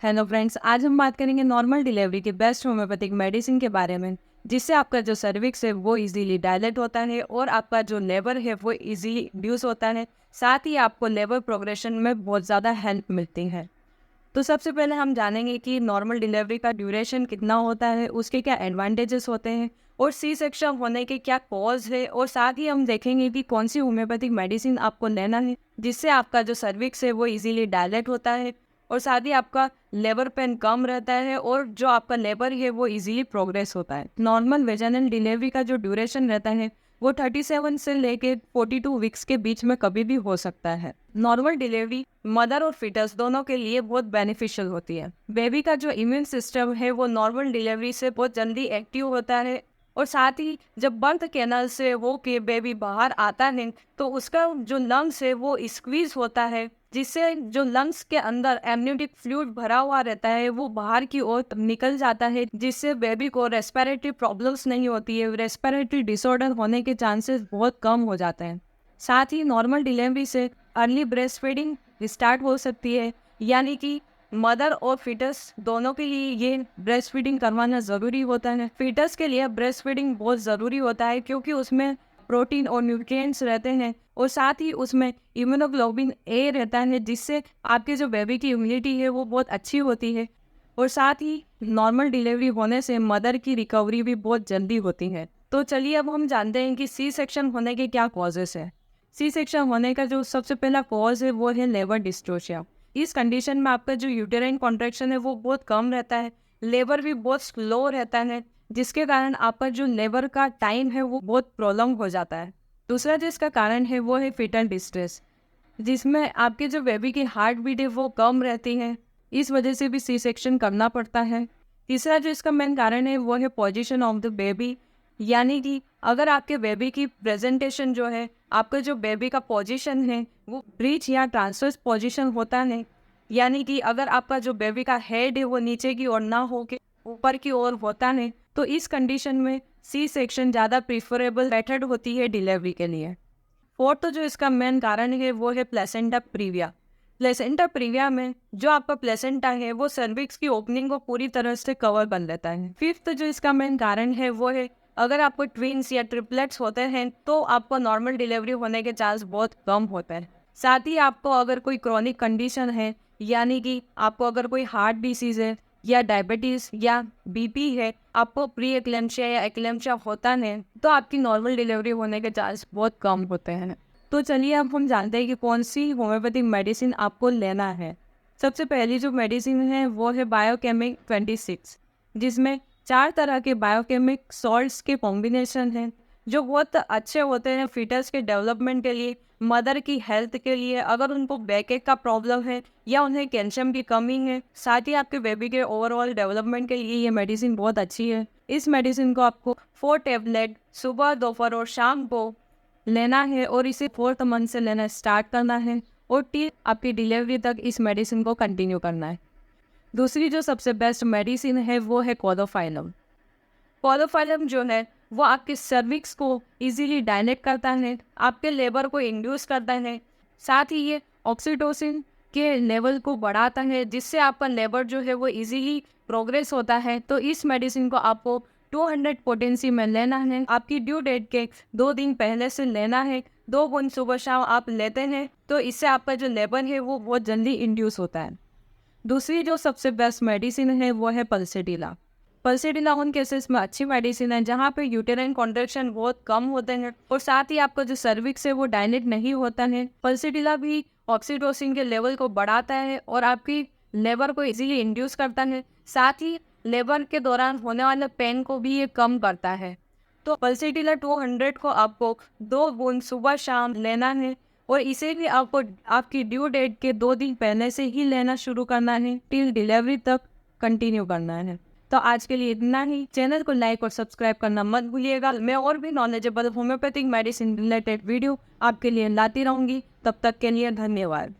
Hello friends, आज हम बात करेंगे नॉर्मल डिलीवरी के बेस्ट होम्योपैथिक मेडिसिन के बारे में, जिससे आपका जो सर्विक्स है वो इजीली डायलेट होता है और आपका जो लेबर है वो इजीली इंड्यूस होता है। साथ ही आपको लेबर प्रोग्रेशन में बहुत ज़्यादा हेल्प मिलती है। तो सबसे पहले हम जानेंगे कि नॉर्मल डिलीवरी का ड्यूरेशन कितना होता है, उसके क्या एडवांटेजेस होते हैं और सी सेक्शन होने के क्या कॉज है, और साथ ही हम देखेंगे कि कौन सी होम्योपैथिक मेडिसिन आपको लेना है जिससे आपका जो सर्विक्स है वो इजीली डायलेट होता है और साथ ही आपका लेबर पेन कम रहता है और जो आपका लेबर है वो इजीली प्रोग्रेस होता है। नॉर्मल वेजाइनल डिलीवरी का जो ड्यूरेशन रहता है वो 37 से लेके 42 वीक्स के बीच में कभी भी हो सकता है। नॉर्मल डिलीवरी मदर और फिटस दोनों के लिए बहुत बेनिफिशियल होती है। बेबी का जो इम्यून सिस्टम है वो नॉर्मल डिलीवरी से बहुत जल्दी एक्टिव होता है और साथ ही जब बर्थ कैनल से हो के बेबी बाहर आता है तो उसका जो लंग्स है वो स्क्वीज होता है, जिससे जो लंग्स के अंदर एमनियोटिक फ्लूइड भरा हुआ रहता है वो बाहर की ओर निकल जाता है, जिससे बेबी को रेस्पिरेटरी प्रॉब्लम्स नहीं होती है। रेस्पिरेटरी डिसऑर्डर होने के चांसेस बहुत कम हो जाते हैं। साथ ही नॉर्मल डिलीवरी से अर्ली ब्रेस्ट फीडिंग स्टार्ट हो सकती है, यानी कि मदर और फीटस दोनों के लिए ये ब्रेस्ट फीडिंग करवाना ज़रूरी होता है। फीटस के लिए ब्रेस्ट फीडिंग बहुत ज़रूरी होता है क्योंकि उसमें प्रोटीन और न्यूट्रिएंट्स रहते हैं और साथ ही उसमें इम्यूनोग्लोबिन ए रहता है, जिससे आपके जो बेबी की इम्यूनिटी है वो बहुत अच्छी होती है। और साथ ही नॉर्मल डिलीवरी होने से मदर की रिकवरी भी बहुत जल्दी होती है। तो चलिए अब हम जानते हैं कि सी सेक्शन होने के क्या कॉजेस है। सी सेक्शन होने का जो सबसे पहला कॉज है वो है लेबर डिस्ट्रोशिया। इस कंडीशन में आपका जो यूटेराइन कॉन्ट्रैक्शन है वो बहुत कम रहता है, लेबर भी बहुत स्लो रहता है, जिसके कारण आपका जो लेबर का टाइम है वो बहुत प्रोलॉन्ग हो जाता है। दूसरा जो इसका कारण है वो है फीटल डिस्ट्रेस, जिसमें आपके जो बेबी की हार्ट बीट है वो कम रहती है, इस वजह से भी सी सेक्शन करना पड़ता है। तीसरा जो इसका मेन कारण है वो है पोजीशन ऑफ द बेबी, यानी कि अगर आपके बेबी की प्रेजेंटेशन जो है, आपका जो बेबी का पोजीशन है वो ब्रीच या ट्रांसवर्स पोजीशन होता है, यानी कि अगर आपका जो बेबी का हेड है वो नीचे की ओर ना हो के ऊपर की ओर होता है, तो इस कंडीशन में सी सेक्शन ज़्यादा प्रीफरेबल मेथड होती है डिलीवरी के लिए। फोर्थ जो इसका मेन कारण है वो है प्लेसेंटा प्रीविया। प्लेसेंटा प्रीविया में जो आपका प्लेसेंटा है वो सर्विक्स की ओपनिंग को पूरी तरह से कवर कर लेता है। फिफ्थ जो इसका मेन कारण है वो है अगर आपको ट्विंस या ट्रिपलेट्स होते हैं तो आपको नॉर्मल डिलीवरी होने के चांस बहुत कम होते हैं। साथ ही आपको अगर कोई क्रॉनिक कंडीशन है, यानी कि आपको अगर कोई हार्ट डिसीज है या डायबिटीज या बीपी है, आपको प्री एक्लेम्शिया या एक्लेम्शिया होता है, तो आपकी नॉर्मल डिलीवरी होने के चांस बहुत कम होते हैं। तो चलिए अब हम जानते हैं कि कौन सी होम्योपैथिक मेडिसिन आपको लेना है। सबसे पहली जो मेडिसिन है वो है बायोकेमिक 26, जिसमें 4 तरह के बायोकेमिक सॉल्ट्स के कॉम्बिनेशन हैं जो बहुत अच्छे होते हैं फीटस के डेवलपमेंट के लिए, मदर की हेल्थ के लिए, अगर उनको बैकएक का प्रॉब्लम है या उन्हें कैल्शियम की कमी है, साथ ही आपके बेबी के ओवरऑल डेवलपमेंट के लिए ये मेडिसिन बहुत अच्छी है। इस मेडिसिन को आपको 4 टैबलेट सुबह, दोपहर और शाम को लेना है और इसे 4th मंथ से लेना स्टार्ट करना है और टिल आपकी डिलीवरी तक इस मेडिसिन को कंटिन्यू करना है। दूसरी जो सबसे बेस्ट मेडिसिन है वो है कोलोफाइलम। कोलोफाइलम जो है वो आपके सर्विक्स को इजीली डायलेट करता है, आपके लेबर को इंड्यूस करता है, साथ ही ये ऑक्सीटोसिन के लेवल को बढ़ाता है, जिससे आपका लेबर जो है वो इजीली प्रोग्रेस होता है। तो इस मेडिसिन को आपको 200 पोटेंसी में लेना है, आपकी ड्यू डेट के 2 दिन पहले से लेना है। 2 बूंद सुबह शाम आप लेते हैं तो इससे आपका जो लेबर है वो बहुत जल्दी इंड्यूस होता है। दूसरी जो सबसे बेस्ट मेडिसिन है वो है पल्सेटिला। पल्सेटिला उन केसेस में अच्छी मेडिसिन है जहाँ पे यूटेराइन कॉन्ट्रैक्शन बहुत कम होते हैं और साथ ही आपका जो सर्विक्स है वो डायलेट नहीं होता है। पल्सेटिला भी ऑक्सीटोसिन के लेवल को बढ़ाता है और आपकी लेबर को इजीली इंड्यूस करता है, साथ ही लेबर के दौरान होने वाले पेन को भी ये कम करता है। तो पल्सेटिला 200 को आपको 2 बूंद सुबह शाम लेना है और इसे भी आपको आपकी ड्यू डेट के 2 दिन पहले से ही लेना शुरू करना है, टिल डिलीवरी तक कंटिन्यू करना है। तो आज के लिए इतना ही। चैनल को लाइक और सब्सक्राइब करना मत भूलिएगा। मैं और भी knowledgeable homeopathic medicine related video आपके लिए लाती रहूँगी। तब तक के लिए धन्यवाद।